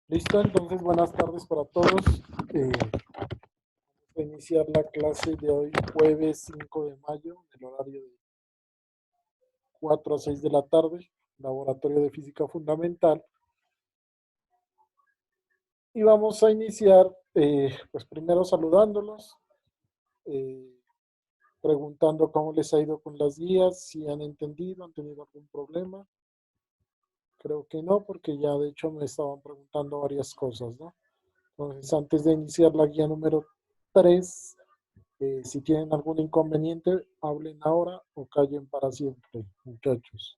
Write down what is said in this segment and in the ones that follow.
Listo, entonces buenas tardes para todos. Vamos a iniciar la clase de hoy, jueves 5 de mayo, en el horario de 4 a 6 de la tarde, laboratorio de física fundamental. Y vamos a iniciar, pues primero saludándolos, eh, preguntando cómo les ha ido con las guías, si han entendido, han tenido algún problema. Creo que no, porque ya de hecho me estaban preguntando varias cosas, ¿no? Entonces, antes de iniciar la guía número 3, si tienen algún inconveniente, hablen ahora o callen para siempre, muchachos.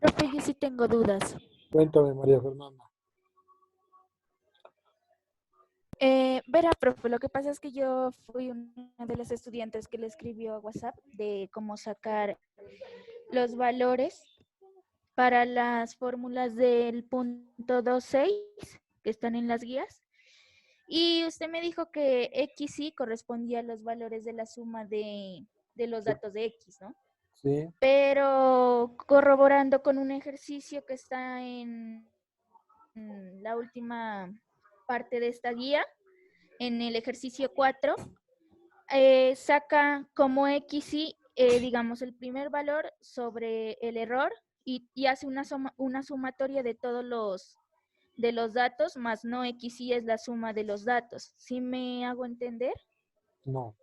Profe, yo sí tengo dudas. Cuéntame, María Fernanda. Verá, profe, lo que pasa es que yo fui una de las estudiantes que le escribió a WhatsApp de cómo sacar los valores para las fórmulas del punto 2.6 que están en las guías. Y usted me dijo que XY correspondía a los valores de la suma de los Sí, datos de X, ¿no? sí, Pero corroborando con un ejercicio que está en la última parte de esta guía, en el ejercicio 4, saca como XY, digamos, el primer valor sobre el error y hace una sumatoria de todos los datos, más no XY es la suma de los datos. ¿Sí me hago entender? no.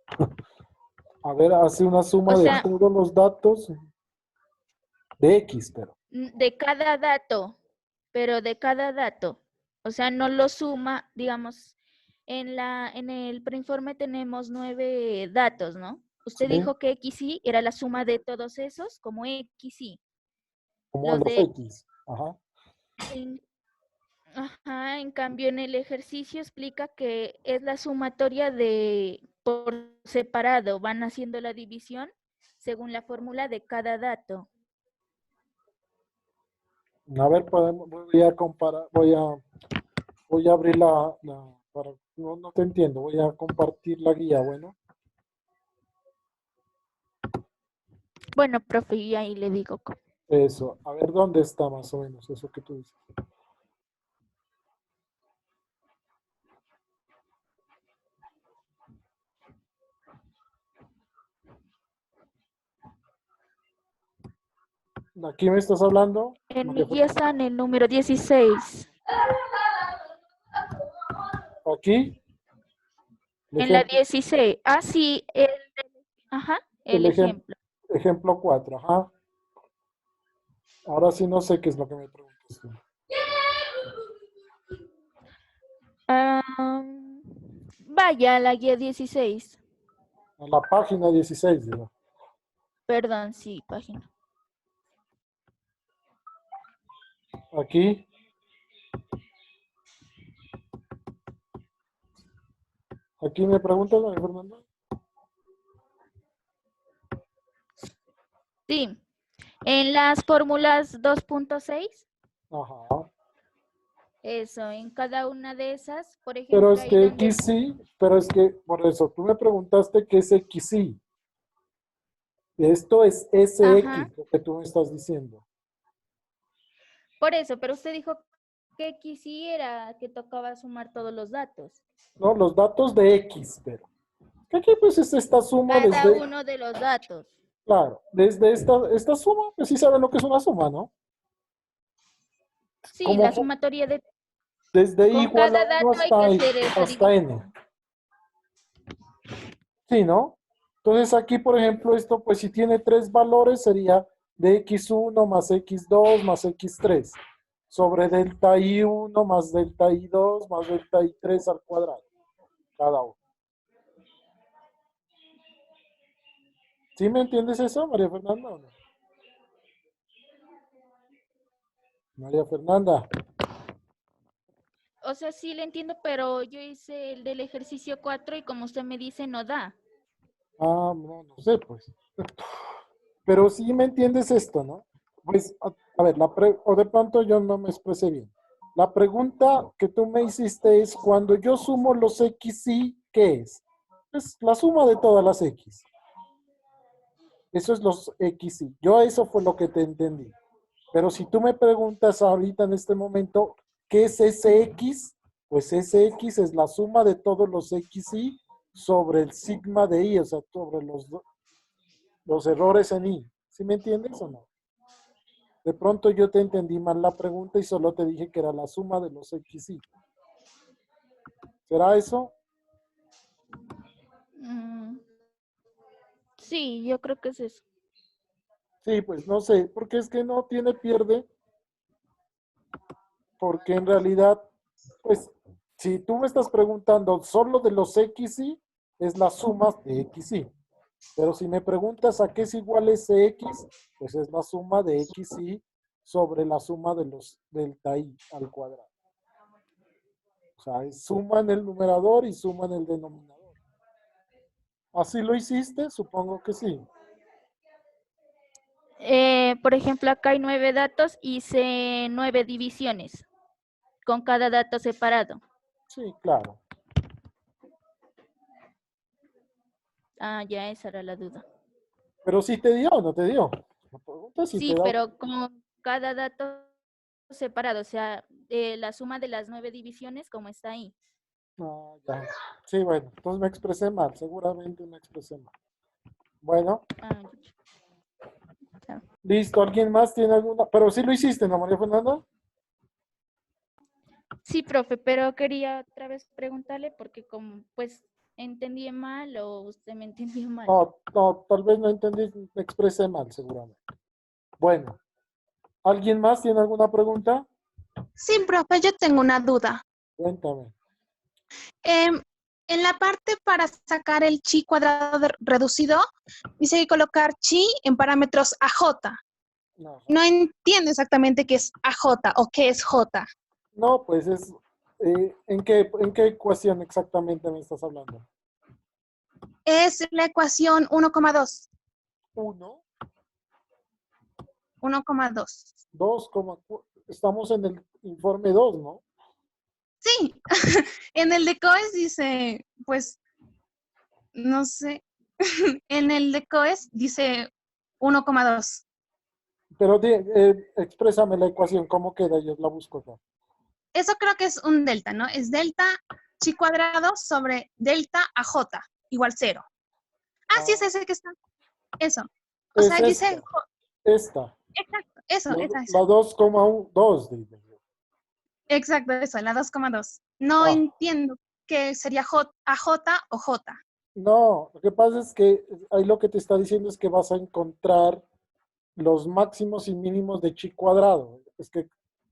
A ver, hace una O suma de sea, todos los datos de X, pero. de cada dato, pero de cada dato. O sea, no lo suma, digamos, en el preinforme tenemos 9 datos, ¿no? Usted Sí, dijo que XY era la suma de todos esos, como XY. como Los los de X. Ajá. en, ajá, en cambio en el ejercicio explica que es la sumatoria de por separado, van haciendo la división según la fórmula de cada dato. A ver, voy a comparar, voy a abrir no te entiendo, voy a compartir la guía, bueno. Bueno, profe, y ahí le digo. Eso, a ver dónde está más o menos eso que tú dices. ¿Aquí me estás hablando, En María mi guía Fernanda? está en el número 16. Aquí, el En la ejemplo, 16. Ah, sí, ajá, el el ejemplo. ejemplo 4, ajá. Ahora sí no sé qué es lo que me preguntas tú. Ah, vaya, la guía 16. A la página 16, digo. Perdón, sí, página. Aquí, aquí me preguntas, María Fernanda. Sí, en las fórmulas 2.6, Ajá. eso, en cada una de esas, por Pero ejemplo, es ahí que donde... X sí, pero es que por eso tú me preguntaste qué es X sí. Esto es Ajá, SX, lo que tú me estás diciendo. por eso, pero usted dijo que quisiera que tocaba sumar todos los datos. No, los datos de X, pero. Aquí pues es esta suma Cada desde, uno de los datos. claro, desde esta suma, pues sí saben lo que es una suma, ¿no? Sí, Como la sumatoria de... desde I Con igual a cada 1 dato hay que hacer esa hasta división. N. Sí, ¿no? Entonces aquí, por ejemplo, esto, pues si tiene tres valores, sería de x1 más x2 más x3 sobre delta i1 más delta i2 más delta i3 al cuadrado, cada uno. ¿Sí me entiendes eso, María Fernanda, o no? María Fernanda. O sea, sí le entiendo, pero yo hice el del ejercicio 4 y como usted me dice, no da. Ah, no, no sé, pues. Pero sí me entiendes esto, ¿no? Pues, a ver, o de pronto yo no me expresé bien. La pregunta que tú me hiciste es, cuando yo sumo los x, y, ¿qué es? Es la suma de todas las x. Eso es los x, y. Yo eso fue lo que te entendí. Pero si tú me preguntas ahorita en este momento, ¿qué es Sx? Pues Sx es la suma de todos los xy sobre el sigma de y, o sea, sobre los errores en y. ¿Sí me entiendes o no? De pronto yo te entendí mal la pregunta y solo te dije que era la suma de los xy. ¿Será eso? Mm, sí, yo creo que es eso. Sí, pues no sé, porque es que no tiene pierde, porque en realidad, pues, si tú me estás preguntando solo de los xy, es la suma de xy. Pero si me preguntas a qué es igual ese x, pues es la suma de xy sobre la suma de los delta y al cuadrado. O sea, es suma en el numerador y suma en el denominador. ¿Así lo hiciste? Supongo que sí. Por ejemplo, acá hay 9 datos, hice 9 divisiones con cada dato separado. Sí, claro. Ah, ya esa era la duda. Pero sí te dio o no te dio. La pregunta es si te Sí, da. pero con cada dato separado, o sea, la suma de las 9 divisiones, como está ahí. Ah, ya. Sí, bueno, entonces me expresé mal, seguramente me expresé mal. Bueno, Ah, ya. listo. ¿Alguien más tiene alguna? Pero sí lo hiciste, ¿no, María Fernanda? Sí, profe, pero quería otra vez preguntarle porque como pues entendí mal o usted me entendió mal. No, no, tal vez no entendí, me expresé mal, seguramente. Bueno, ¿alguien más tiene alguna pregunta? Sí, profe, yo tengo una duda. Cuéntame. Em, en la parte para sacar el chi cuadrado reducido, dice que colocar chi en parámetros AJ. No, No entiendo exactamente qué es AJ o qué es J. no, pues es, en qué ecuación exactamente me estás hablando? Es la ecuación 1,2. Uno, 1,2. 2, estamos en el informe 2, ¿no? Sí, en el de COES dice, pues, no sé, en el de COES dice 1,2. Pero exprésame la ecuación, ¿cómo queda? Yo la busco acá. Eso creo que es un delta, ¿no? Es delta chi cuadrado sobre delta AJ igual 0. Ah, sí, es Ah, ese que está. Eso. O es sea, dice, esta, esta, exacto, eso, la esa. 2,2, dice yo. Exacto, eso, la 2,2. No Ah, entiendo qué sería AJ o J. no, lo que pasa es que ahí lo que te está diciendo es que vas a encontrar los máximos y mínimos de chi cuadrado. Es que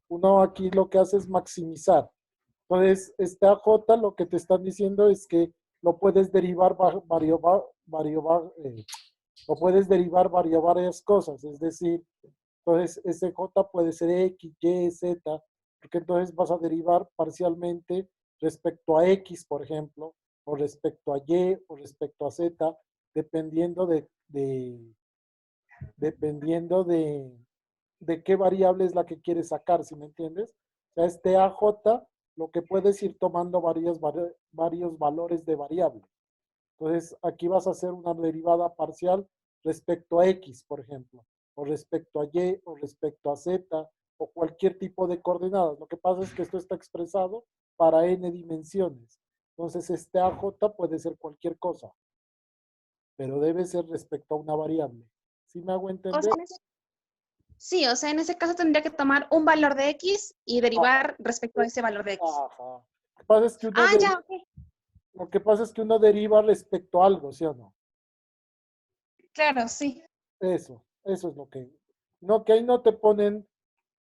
uno aquí lo que hace es maximizar. Entonces, este AJ lo que te están diciendo es que lo puedes derivar lo puedes derivar varias cosas. Es decir, entonces ese J puede ser X, Y, Z, porque entonces vas a derivar parcialmente respecto a X, por ejemplo, o respecto a Y, o respecto a Z, dependiendo dependiendo de qué variable es la que quieres sacar, ¿sí me entiendes? O sea, este AJ lo que puedes ir tomando varios valores de variable. Entonces, aquí vas a hacer una derivada parcial respecto a X, por ejemplo, o respecto a Y, o respecto a Z, o cualquier tipo de coordenadas. Lo que pasa es que esto está expresado para n dimensiones. Entonces, este AJ puede ser cualquier cosa, pero debe ser respecto a una variable. ¿Sí me hago O sea, entender? sí, o sea, en ese caso tendría que tomar un valor de X y Ajá. derivar respecto a ese valor de X. Ajá. Lo que pasa es que Ah, ya, ok. lo que pasa es que uno deriva respecto a algo, ¿sí o no? Claro, sí. Eso es lo que. No, que ahí no te ponen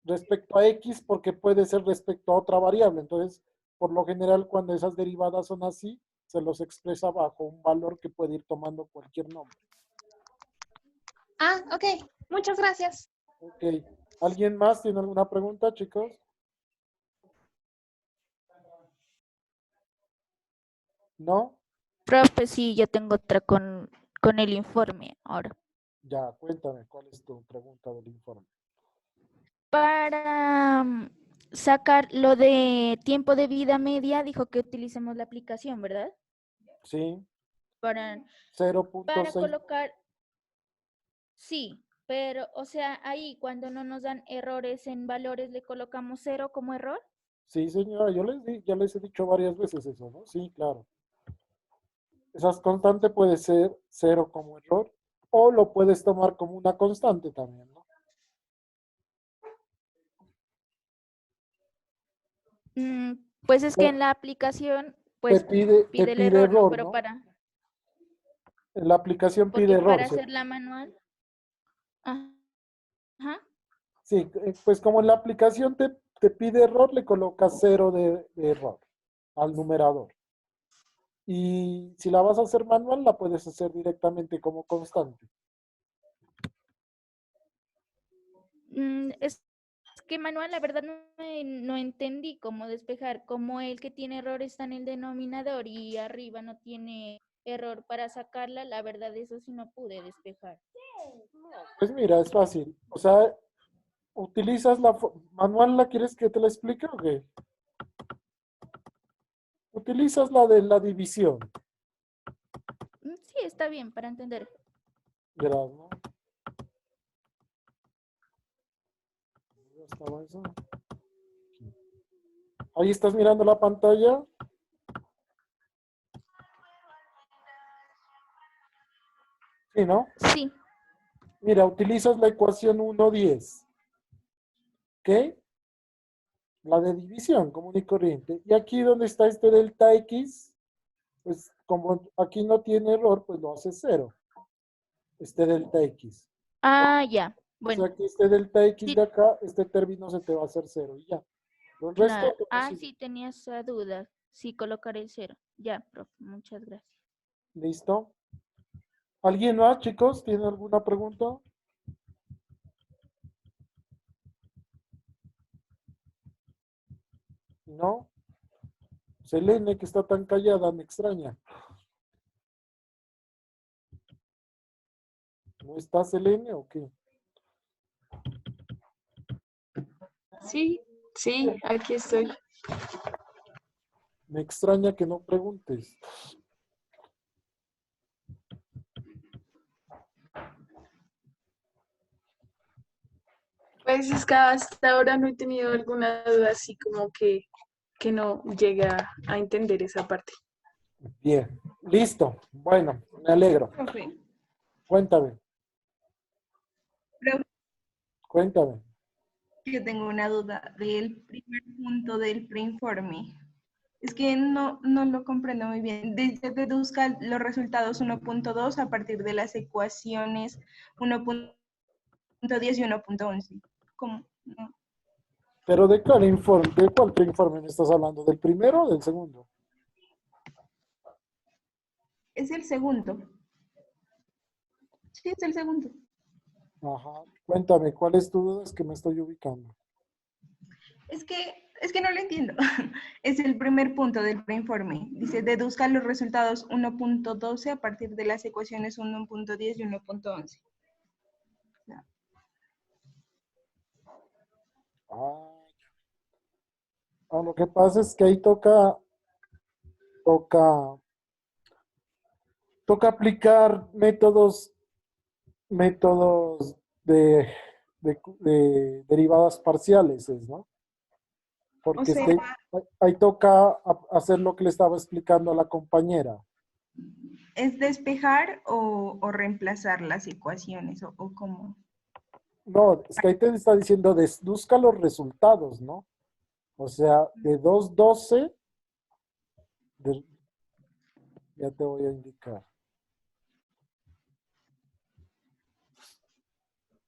respecto a X porque puede ser respecto a otra variable. Entonces, por lo general, cuando esas derivadas son así, se los expresa bajo un valor que puede ir tomando cualquier nombre. Ah, ok. Muchas gracias. Ok. ¿Alguien más tiene alguna pregunta, chicos? ¿No? Profe, sí, yo tengo otra con el informe ahora. Ya, cuéntame, ¿cuál es tu pregunta del informe? Para sacar lo de tiempo de vida media, dijo que utilicemos la aplicación, ¿verdad? Sí, Para, para 0.6. colocar, sí, pero, o sea, ahí cuando no nos dan errores en valores, le colocamos 0 como error. Sí, señora, ya les he dicho varias veces eso, ¿no? Sí, claro. Esa constante puede ser cero como error o lo puedes tomar como una constante también, ¿no? Pues es que Te en la aplicación, te pues te pide el pide error, ¿no? error, Pero ¿no? En la aplicación pide porque error, para ¿cierto? hacer la manual, ajá, Sí, pues como en la aplicación te pide error, le colocas cero de error al numerador. Y si la vas a hacer manual, la puedes hacer directamente como constante. es que manual, la verdad no entendí cómo despejar, como el que tiene error está en el denominador y arriba no tiene error para sacarla, la verdad eso sí no pude despejar. Pues mira, es fácil. O sea, utilizas manual, ¿la quieres que te la explique o qué? Utilizas la de la división. Sí, está bien para entender. Verás, ¿no? ¿Dónde estaba eso? Ahí estás mirando la pantalla. Sí, ¿no? Sí, Mira, utilizas la ecuación 1,10. ¿Ok? La de división común y corriente. Y aquí donde está este delta X, pues como aquí no tiene error, pues lo hace cero. Este delta X. ya, O sea bueno, que este delta X sí, de acá, este término se te va a hacer cero y ya. Lo resto claro. automático. Sí, tenía esa duda, sí, colocar el cero. Ya, profe, muchas gracias. ¿Listo? ¿Alguien más, chicos? ¿Tiene alguna pregunta? ¿No? Selene, que está tan callada, me extraña. ¿No está Selene o qué? Sí, sí, aquí estoy. Me extraña que no preguntes. Pues es que hasta ahora no he tenido alguna duda así como que no llega a entender esa parte. Bien, listo. Bueno, me alegro. Profe, Cuéntame, profe, cuéntame. yo tengo una duda del primer punto del preinforme. Es que no lo comprendo muy bien. Deduzca los resultados 1.2 a partir de las ecuaciones 1.10 y 1.11. ¿Cómo? No. Pero ¿de cuál informe, de cuál informe me estás hablando? ¿Del primero o del segundo? Es el segundo. Sí, es el segundo. Ajá. Cuéntame, ¿cuál es tu duda? Es que me estoy ubicando. Es que no lo entiendo. Es el primer punto del preinforme. Dice, deduzca los resultados 1.12 a partir de las ecuaciones 1.10 y 1.11. Ah, lo que pasa es que ahí toca, toca aplicar métodos de derivadas parciales, ¿no? O Porque es sea, que ahí toca hacer lo que le estaba explicando a la compañera. ¿es despejar o reemplazar las ecuaciones o cómo? No, es que ahí te está diciendo deduzca los resultados, ¿no? O sea, de 2,12, de- ya te voy a indicar,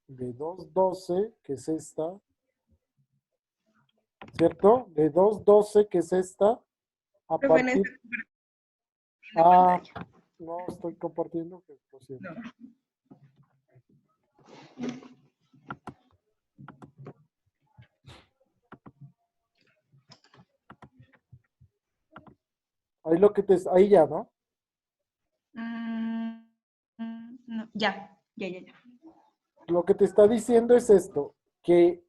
de 2,12, que es esta, ¿cierto? De 2,12, que es esta, a Profe, no está partir, compartiendo ah, pantalla. no estoy compartiendo, que lo siento. No. Ahí ahí ya, ¿no? Mm, no. Ya. Lo que te está diciendo es esto, que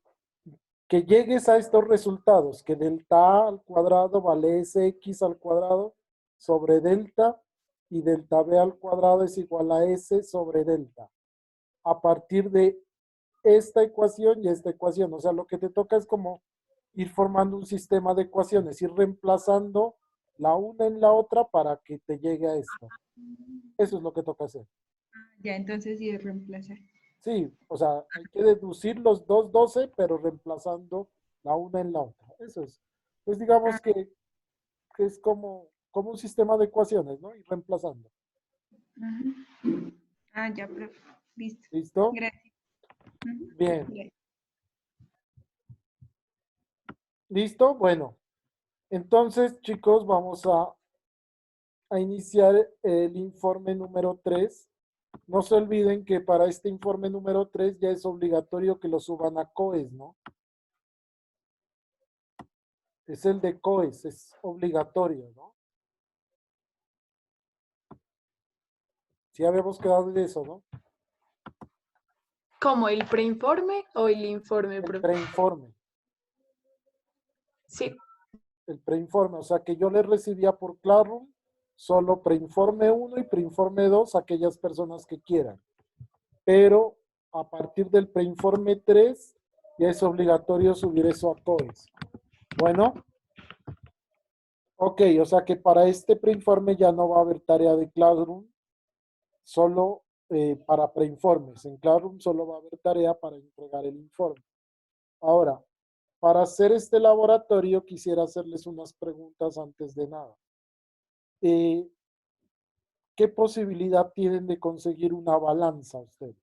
llegues a estos resultados, que delta A al cuadrado vale Sx al cuadrado sobre delta y delta B al cuadrado es igual a S sobre delta. A partir de esta ecuación y esta ecuación, o sea, lo que te toca es como ir formando un sistema de ecuaciones, ir reemplazando la una en la otra para que te llegue a esta. Eso es lo que toca hacer. Ya, entonces sí es reemplazar. Sí, o sea, hay que deducir los dos 12, pero reemplazando la una en la otra. Eso es. Pues digamos que es como un sistema de ecuaciones, ¿no? Y reemplazando. Ujú. Ah, ya, profe. Listo. ¿Listo? Gracias. Ujú. Bien. Gracias. ¿Listo? Bueno, entonces, chicos, vamos a iniciar el informe número 3. No se olviden que para este informe número 3 ya es obligatorio que lo suban a COES, ¿no? Es el de COES, es obligatorio, ¿no? Sí habíamos quedado de eso, ¿no? ¿Como el preinforme o el informe, El profe? preinforme, Sí. el preinforme, o sea que yo le recibía por Classroom solo preinforme 1 y preinforme 2 a aquellas personas que quieran. Pero a partir del preinforme 3 ya es obligatorio subir eso a COES. Bueno, ok, o sea que para este preinforme ya no va a haber tarea de Classroom, solo para preinformes. En Classroom solo va a haber tarea para entregar el informe. Ahora, para hacer este laboratorio quisiera hacerles unas preguntas antes de nada. ¿Qué posibilidad tienen de conseguir una balanza ustedes?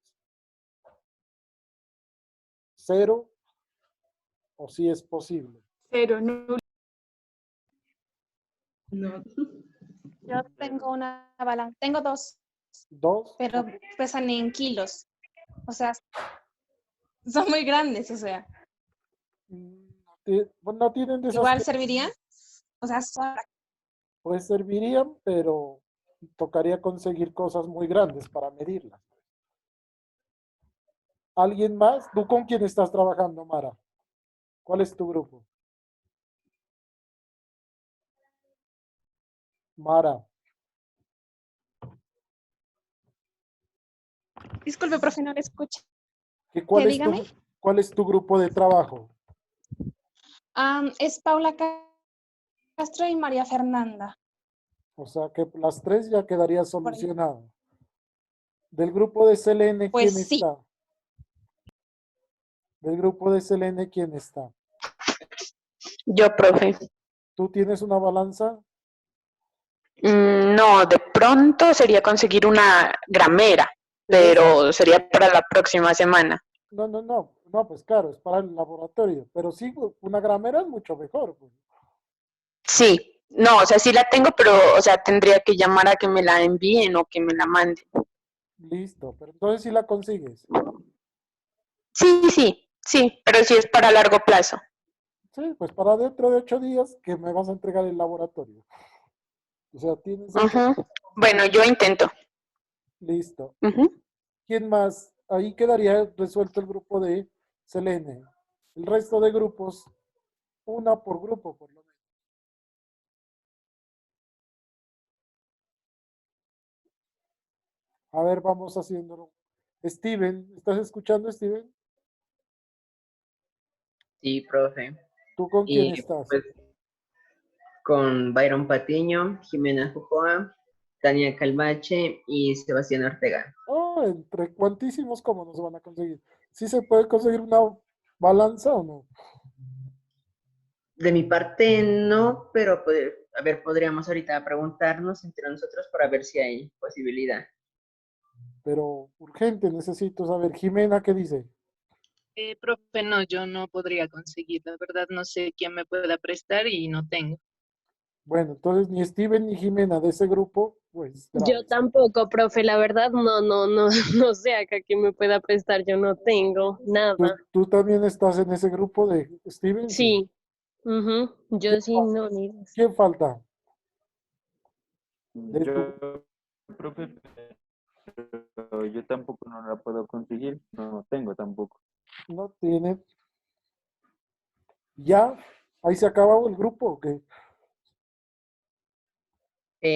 ¿Cero o si es posible? 0, nulo. No. Yo tengo una balanza, tengo dos, ¿Dos? pero pesan en kilos. O sea, son muy grandes, o sea, No tienen de esas igual que servirían. O sea, pues servirían, pero tocaría conseguir cosas muy grandes para medirlas. ¿Alguien más? ¿Tú con quién estás trabajando, Mara? ¿Cuál es tu grupo? Mara. disculpe, profe, no le escuché. ¿Cuál es Dígame. cuál es tu grupo de trabajo? Es Paula Castro y María Fernanda. O sea que las tres ya quedaría Por ahí. solucionado. Del grupo de Selene, ¿quién Pues sí, está? Del grupo de Selene, ¿quién está? Yo, profe. ¿Tú tienes una balanza? No, de pronto sería conseguir una gramera, pero sería para la próxima semana. No, pues claro, es para el laboratorio, pero sí, una gramera es mucho mejor. Pues. Sí, no, o sea, sí la tengo, pero, o sea, tendría que llamar a que me la envíen o que me la manden. Listo, pero entonces sí la consigues. Sí, pero sí es para largo plazo. Sí, pues para dentro de 8 días que me vas a entregar el laboratorio. O sea, tienes 8 Ujú. días. Bueno, yo intento. Listo. Ujú. ¿Quién más? Ahí quedaría resuelto el grupo de Selene. El resto de grupos, una por grupo, por lo menos. A ver, vamos haciéndolo. Steven, ¿estás escuchando, Steven? Sí, profe. ¿Tú con quién Y estás? pues con Byron Patiño, Jimena Jujoa, Tania Calvache y Sebastián Ortega. Oh, entre cuantísimos, ¿cómo nos van a conseguir? ¿Sí se puede conseguir una balanza o no? De mi parte no, pero pues, a ver, podríamos ahorita preguntarnos entre nosotros para ver si hay posibilidad. Pero urgente, necesito saber. Jimena, ¿qué dice? Profe, no, yo no podría conseguir, la verdad no sé quién me pueda prestar y no tengo. Bueno, entonces ni Steven ni Jimena de ese grupo, pues Yo graves. tampoco, profe, la verdad no, no sé acá quién me pueda prestar, yo no tengo nada. ¿Tú también estás en ese grupo de Steven? Sí. Sí, yo sí no, ni idea. ¿Quién falta? De tu, Yo, profe, pero yo tampoco no la puedo conseguir, no tengo tampoco. no tiene. ¿Ya? ¿Ahí se acabó el grupo o qué?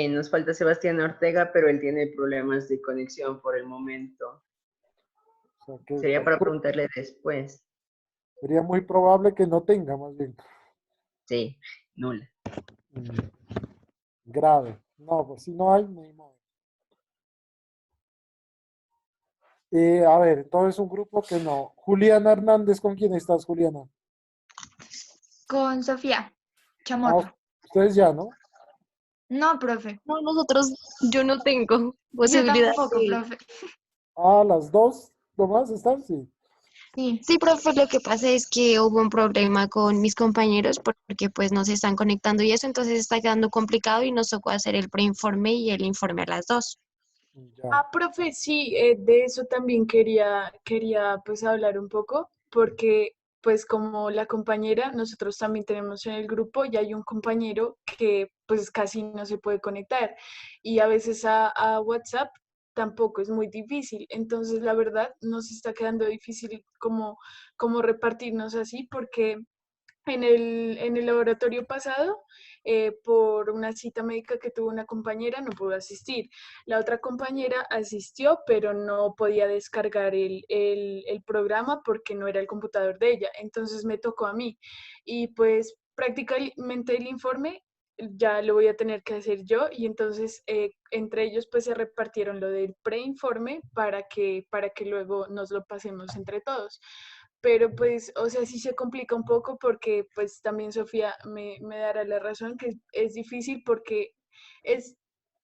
Nos falta Sebastián Ortega, pero él tiene problemas de conexión por el momento. O sea, que Sería para preguntarle después. Sería muy probable que no tenga, más bien. Sí, nula. Mm, grave. No, pues si no hay, no hay modo. A ver, entonces un grupo que no. Juliana Hernández, ¿con quién estás, Juliana? Con Sofía Ah, Chamorro. ustedes ya, ¿no? No, profe. No, nosotros, yo no tengo Yo posibilidad tampoco, de... profe. Ah, las dos, nomás están, sí. Sí. Sí, profe, lo que pasa es que hubo un problema con mis compañeros porque pues no se están conectando y eso, entonces está quedando complicado y nos tocó hacer el preinforme y el informe a las dos. Ya. Profe, sí, de eso también quería pues hablar un poco, porque pues como la compañera, nosotros también tenemos en el grupo y hay un compañero que pues casi no se puede conectar y a veces a WhatsApp tampoco es muy difícil. Entonces, la verdad, nos está quedando difícil como repartirnos así porque en el laboratorio pasado, por una cita médica que tuvo una compañera, no pudo asistir. La otra compañera asistió, pero no podía descargar el programa porque no era el computador de ella. Entonces me tocó a mí. Y pues prácticamente el informe ya lo voy a tener que hacer yo y entonces entre ellos pues se repartieron lo del preinforme para que luego nos lo pasemos entre todos, pero pues, o sea, sí se complica un poco porque pues también Sofía me dará la razón que es difícil porque es,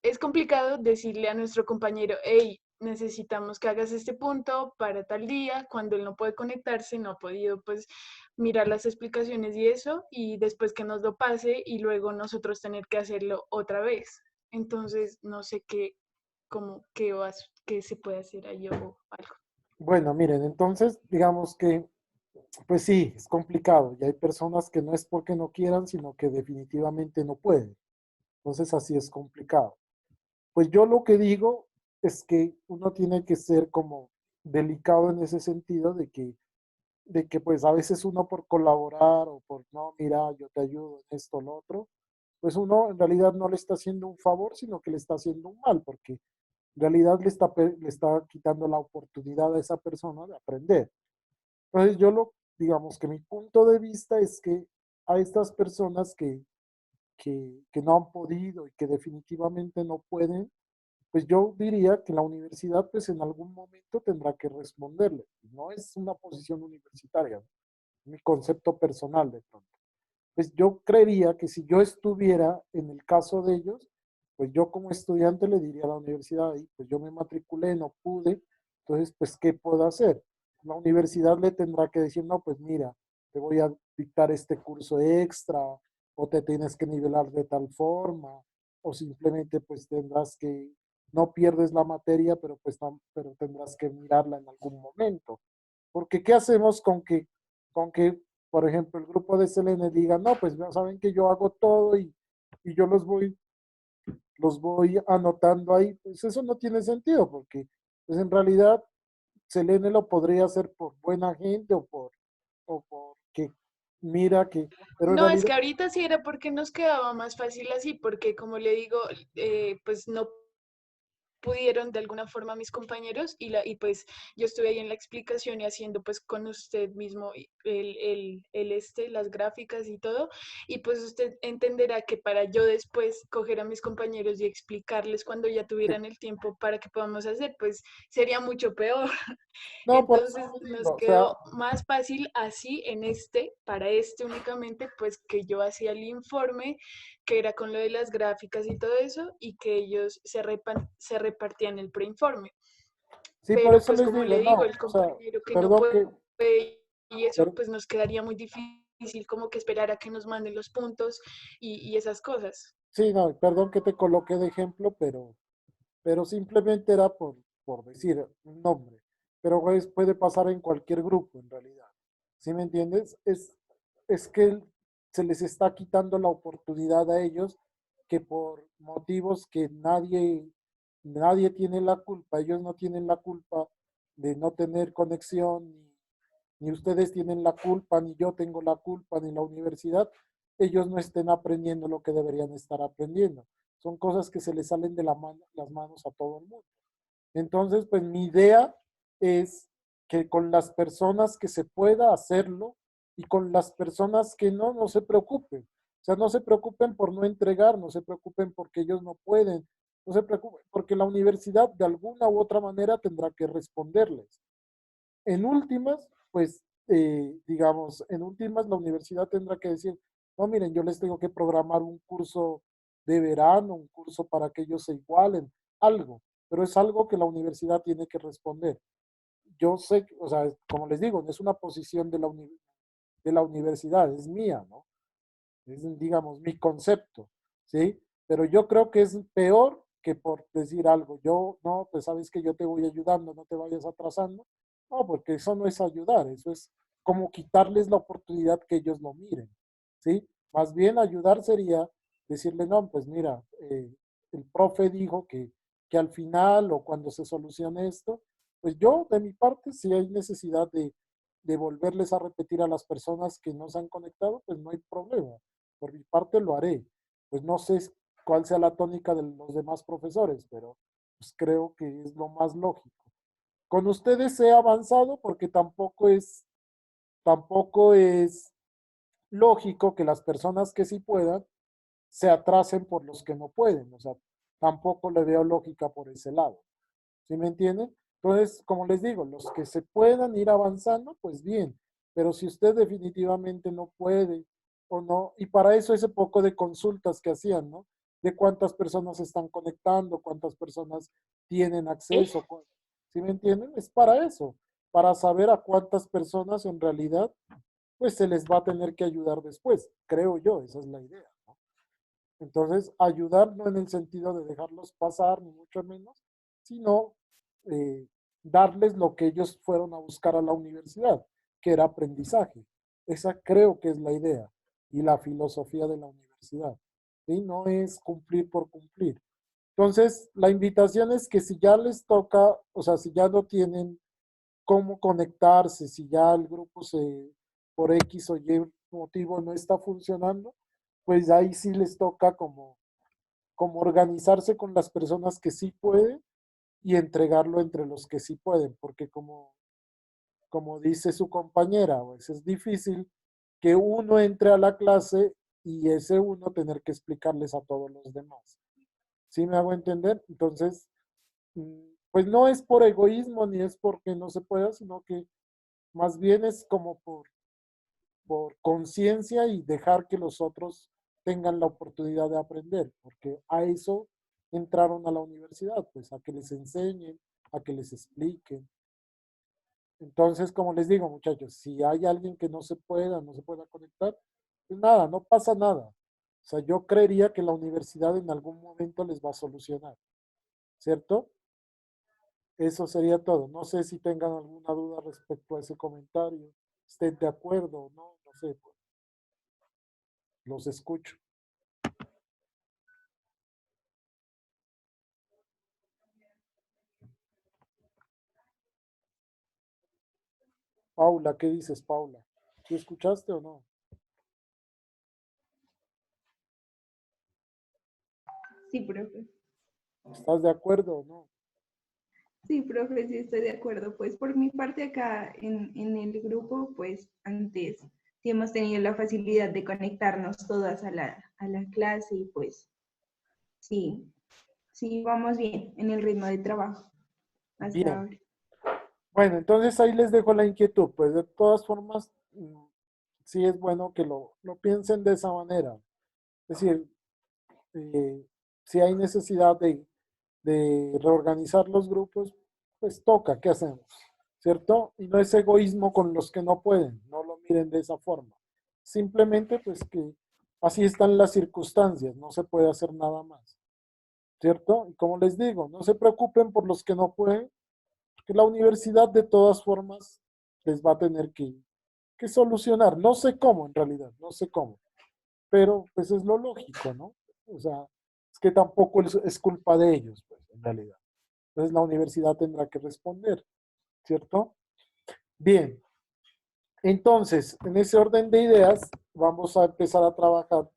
es complicado decirle a nuestro compañero, hey, necesitamos que hagas este punto para tal día, cuando él no puede conectarse, no ha podido pues mirar las explicaciones y eso, y después que nos lo pase y luego nosotros tener que hacerlo otra vez. Entonces, no sé qué se puede hacer ahí o algo. Bueno, miren, entonces, digamos que, pues sí, es complicado y hay personas que no es porque no quieran, sino que definitivamente no pueden. Entonces, así es complicado. Pues yo lo que digo es que uno tiene que ser como delicado en ese sentido de que pues a veces uno por colaborar o por, no, mira, yo te ayudo en esto, lo otro, pues uno en realidad no le está haciendo un favor, sino que le está haciendo un mal, porque en realidad le está quitando la oportunidad a esa persona de aprender. Entonces digamos que mi punto de vista es que a estas personas que no han podido y que definitivamente no pueden, pues yo diría que la universidad pues en algún momento tendrá que responderle. No es una posición universitaria, ¿no? Mi concepto personal de pronto. Pues yo creería que si yo estuviera en el caso de ellos, pues yo como estudiante le diría a la universidad, y pues yo me matriculé, no pude, entonces pues ¿qué puedo hacer? La universidad le tendrá que decir, no, pues mira, te voy a dictar este curso extra, o te tienes que nivelar de tal forma, o simplemente pues tendrás que, no pierdes la materia, pero pues pero tendrás que mirarla en algún momento. Porque ¿qué hacemos con que por ejemplo, el grupo de Selene diga, no, pues ya saben que yo hago todo y yo los voy anotando ahí? Pues eso no tiene sentido, porque pues en realidad Selene lo podría hacer por buena gente o porque mira que, pero en No, es realidad que ahorita sí era porque nos quedaba más fácil así, porque como le digo, pues no pudieron de alguna forma mis compañeros y pues yo estuve ahí en la explicación y haciendo pues con usted mismo las gráficas y todo, y pues usted entenderá que para yo después coger a mis compañeros y explicarles cuando ya tuvieran el tiempo para que podamos hacer, pues sería mucho peor. no, por eso Entonces lo nos digo, o sea, quedó más fácil así para este únicamente, pues que yo hacía el informe, que era con lo de las gráficas y todo eso, y que ellos se repartían el preinforme. sí, por Pero eso pues les como digo, le digo, no, el o sea, compañero que no perdón puede que, y eso, per- pues nos quedaría muy difícil como que esperar a que nos manden los puntos y esas cosas. sí, no, perdón que te coloqué de ejemplo, pero simplemente era por decir un nombre. Pero pues, puede pasar en cualquier grupo, en realidad. ¿Sí me entiendes? Es que se les está quitando la oportunidad a ellos que por motivos que nadie tiene la culpa, ellos no tienen la culpa de no tener conexión, ni ustedes tienen la culpa, ni yo tengo la culpa, ni la universidad, ellos no estén aprendiendo lo que deberían estar aprendiendo. Son cosas que se les salen de las manos a todo el mundo. Entonces, pues mi idea es que con las personas que se pueda hacerlo, Y con las personas que no, no se preocupen. O sea, no se preocupen por no entregar, no se preocupen porque ellos no pueden, no se preocupen porque la universidad de alguna u otra manera tendrá que responderles. En últimas, pues, digamos, en últimas la universidad tendrá que decir, no, miren, yo les tengo que programar un curso de verano, un curso para que ellos se igualen, algo, pero es algo que la universidad tiene que responder. Yo sé, o sea, como les digo, no es una posición de la universidad, es mía, ¿no? Es, digamos, mi concepto, ¿sí? Pero yo creo que es peor que por decir algo. Yo, no, pues sabes que yo te voy ayudando, no te vayas atrasando. No, porque eso no es ayudar, eso es como quitarles la oportunidad que ellos lo miren, ¿sí? Más bien ayudar sería decirle, no, pues mira, el profe dijo que al final o cuando se solucione esto, pues yo de mi parte, si hay necesidad de volverles a repetir a las personas que no se han conectado, pues no hay problema. Por mi parte lo haré. Pues no sé cuál sea la tónica de los demás profesores, pero pues creo que es lo más lógico. Con ustedes he avanzado porque tampoco es lógico que las personas que sí puedan se atrasen por los que no pueden. O sea, tampoco le veo lógica por ese lado. ¿Sí me entienden? Entonces, como les digo, los que se puedan ir avanzando, pues bien. Pero si usted definitivamente no puede o no, y para eso ese poco de consultas que hacían, ¿no? De cuántas personas se están conectando, cuántas personas tienen acceso, ¿sí me entienden? Es para eso, para saber a cuántas personas en realidad, pues se les va a tener que ayudar después, creo yo, esa es la idea, ¿no? Entonces, ayudar no en el sentido de dejarlos pasar, ni mucho menos, sino darles lo que ellos fueron a buscar a la universidad, que era aprendizaje. Esa creo que es la idea y la filosofía de la universidad. ¿Sí? No es cumplir por cumplir. Entonces, la invitación es que si ya les toca, o sea, si ya no tienen cómo conectarse, si ya el grupo por X o Y motivo no está funcionando, pues ahí sí les toca como organizarse con las personas que sí pueden y entregarlo entre los que sí pueden, porque como dice su compañera, pues es difícil que uno entre a la clase y ese uno tener que explicarles a todos los demás. ¿Sí me hago entender? Entonces, pues no es por egoísmo ni es porque no se pueda, sino que más bien es como por conciencia y dejar que los otros tengan la oportunidad de aprender, porque a eso entraron a la universidad, pues a que les enseñen, a que les expliquen. Entonces, como les digo, muchachos, si hay alguien que no se pueda conectar, pues nada, no pasa nada. O sea, yo creería que la universidad en algún momento les va a solucionar, ¿cierto? Eso sería todo. No sé si tengan alguna duda respecto a ese comentario, estén de acuerdo o no, no sé, pues, los escucho. Paula, ¿qué dices, Paula? ¿Sí escuchaste o no? Sí, profe. ¿Estás de acuerdo o no? Sí, profe, sí estoy de acuerdo. Pues por mi parte acá en el grupo, pues antes sí hemos tenido la facilidad de conectarnos todas a la clase y pues sí, sí vamos bien en el ritmo de trabajo hasta Bien. ahora. Bueno, entonces ahí les dejo la inquietud. Pues de todas formas, sí es bueno que lo piensen de esa manera. Es decir, si hay necesidad de reorganizar los grupos, pues toca, ¿qué hacemos? ¿Cierto? Y no es egoísmo con los que no pueden, no lo miren de esa forma. Simplemente pues que así están las circunstancias, no se puede hacer nada más. ¿Cierto? Y como les digo, no se preocupen por los que no pueden, que la universidad de todas formas les va a tener que solucionar. No sé cómo en realidad, no sé cómo, pero pues es lo lógico, ¿no? O sea, es que tampoco es culpa de ellos, pues, en realidad. Entonces la universidad tendrá que responder, ¿cierto? Bien, entonces, en ese orden de ideas, vamos a empezar a trabajar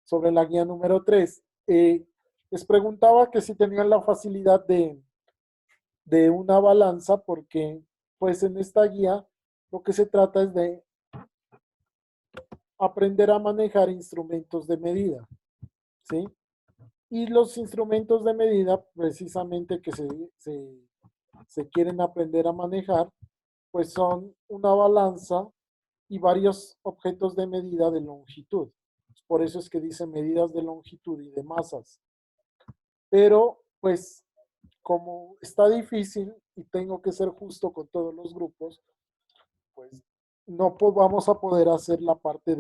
sobre la guía número 3. Les preguntaba que si tenían la facilidad de una balanza, porque pues en esta guía lo que se trata es de aprender a manejar instrumentos de medida, ¿sí? Y los instrumentos de medida, precisamente que se quieren aprender a manejar, pues son una balanza y varios objetos de medida de longitud. Por eso es que dice medidas de longitud y de masas. Pero, pues, como está difícil y tengo que ser justo con todos los grupos, pues no vamos a poder hacer la parte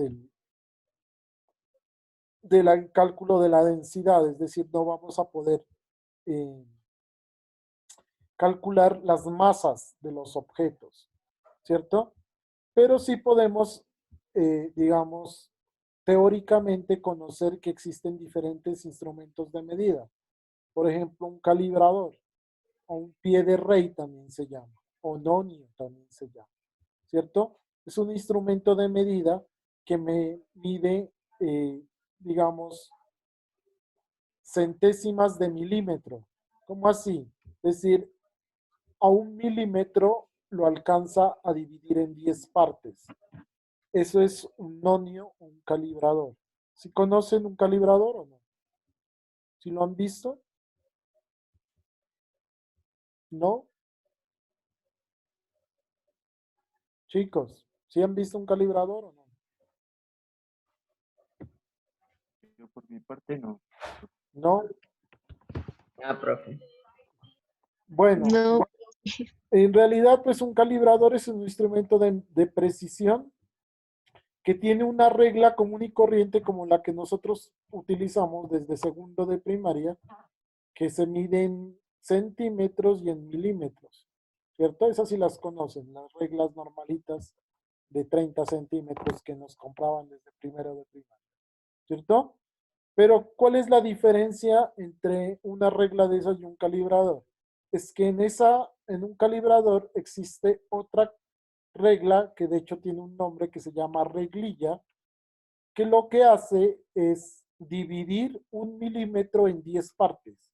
del cálculo de la densidad, es decir, no vamos a poder eh, calcular las masas de los objetos, ¿cierto? Pero sí podemos, digamos, teóricamente conocer que existen diferentes instrumentos de medida. Por ejemplo, un calibrador, o un pie de rey también se llama, o nonio también se llama, ¿cierto? Es un instrumento de medida que me mide, digamos, centésimas de milímetro. ¿Cómo así? Es decir, a 1 milímetro lo alcanza a dividir en 10 partes. Eso es un nonio, un calibrador. ¿Sí conocen un calibrador o no? ¿Sí lo han visto? ¿No? Chicos, ¿sí han visto un calibrador o no? Yo por mi parte no. ¿No? Ah, profe. Bueno, No, en realidad, pues un calibrador es un instrumento de precisión que tiene una regla común y corriente como la que nosotros utilizamos desde segundo de primaria, que se mide en centímetros y en milímetros, ¿cierto? Esas sí las conocen, las reglas normalitas de 30 centímetros que nos compraban desde primero de primaria, ¿cierto? Pero, ¿cuál es la diferencia entre una regla de esas y un calibrador? Es que en un calibrador existe otra regla que de hecho tiene un nombre que se llama reglilla, que lo que hace es dividir 1 milímetro en 10 partes.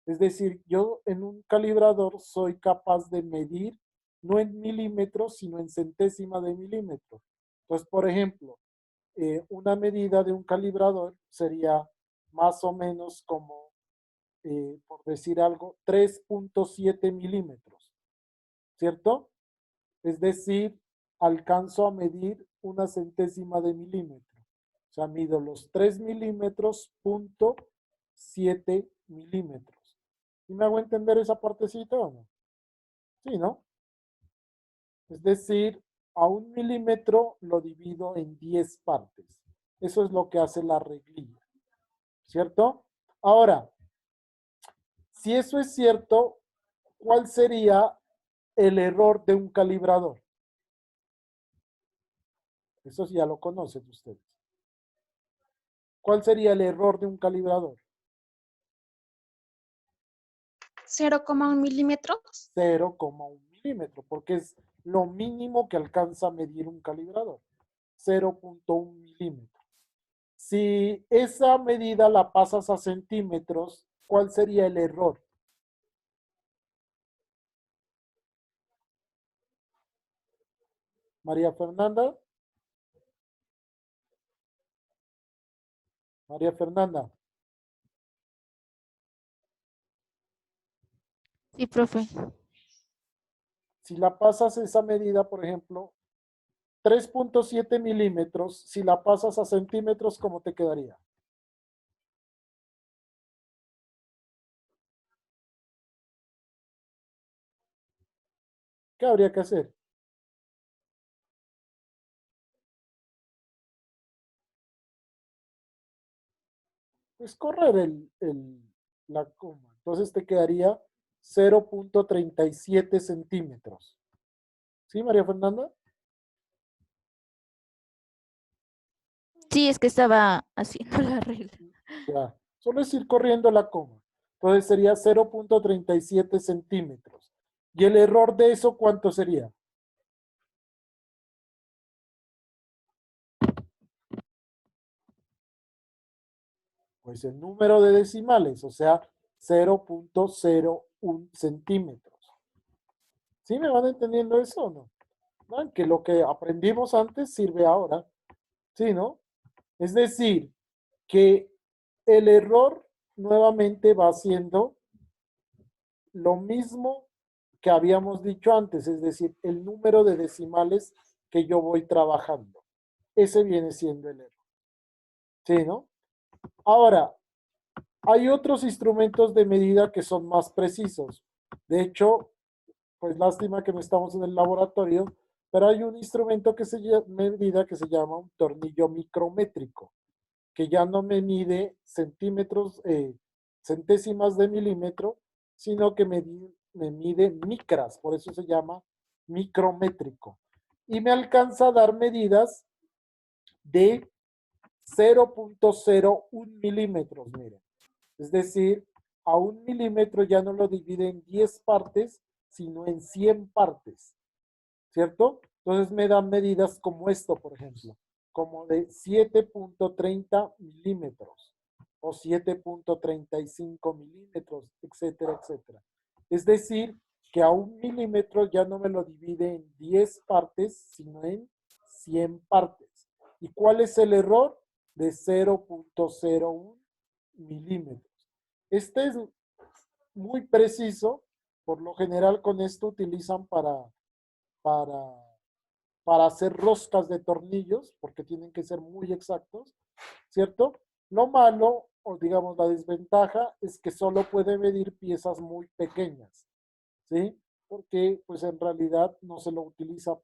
Es decir, yo en un calibrador soy capaz de medir no en milímetros, sino en centésima de milímetro. Entonces, por ejemplo, una medida de un calibrador sería más o menos como, por decir algo, 3.7 milímetros, ¿cierto? Es decir, alcanzo a medir una centésima de milímetro. O sea, mido los 3 milímetros, punto 7 milímetros. ¿Y me hago entender esa partecita o no? Sí, ¿no? Es decir, a 1 milímetro lo divido en 10 partes. Eso es lo que hace la reglilla, ¿cierto? Ahora, si eso es cierto, ¿cuál sería el error de un calibrador? Eso sí ya lo conocen ustedes. ¿Cuál sería el error de un calibrador? 0,1 milímetros. 0,1 milímetro, porque es lo mínimo que alcanza a medir un calibrador. 0.1 milímetro. Si esa medida la pasas a centímetros, ¿cuál sería el error? María Fernanda. María Fernanda. Sí, profe. Si la pasas esa medida, por ejemplo, 3.7 milímetros, si la pasas a centímetros, ¿cómo te quedaría? ¿Qué habría que hacer? Pues correr la coma. Entonces te quedaría 0.37 centímetros. ¿Sí, María Fernanda? Sí, es que estaba haciendo la regla. Ya. Solo es ir corriendo la coma. Entonces sería 0.37 centímetros. ¿Y el error de eso cuánto sería? Pues el número de decimales, o sea, 0.01 centímetros. ¿Sí me van entendiendo eso o no? ¿Ven que lo que aprendimos antes sirve ahora? ¿Sí, no? Es decir, que el error nuevamente va siendo lo mismo que habíamos dicho antes, es decir, el número de decimales que yo voy trabajando. Ese viene siendo el error. ¿Sí, no? Ahora, hay otros instrumentos de medida que son más precisos. De hecho, pues lástima que no estamos en el laboratorio, pero hay un instrumento que medida que se llama un tornillo micrométrico, que ya no me mide centímetros, centésimas de milímetro, sino que me mide micras, por eso se llama micrométrico. Y me alcanza a dar medidas de 0.01 milímetros, miren. Es decir, a 1 milímetro ya no lo divide en 10 partes, sino en 100 partes, ¿cierto? Entonces me dan medidas como esto, por ejemplo, como de 7.30 milímetros o 7.35 milímetros, etcétera, etcétera. Es decir, que a 1 milímetro ya no me lo divide en 10 partes, sino en 100 partes. ¿Y cuál es el error? De 0.01 milímetros. Este es muy preciso. Por lo general con esto utilizan para hacer roscas de tornillos, porque tienen que ser muy exactos, ¿cierto? Lo malo, o digamos la desventaja, es que solo puede medir piezas muy pequeñas, ¿sí? Porque pues en realidad no se lo utiliza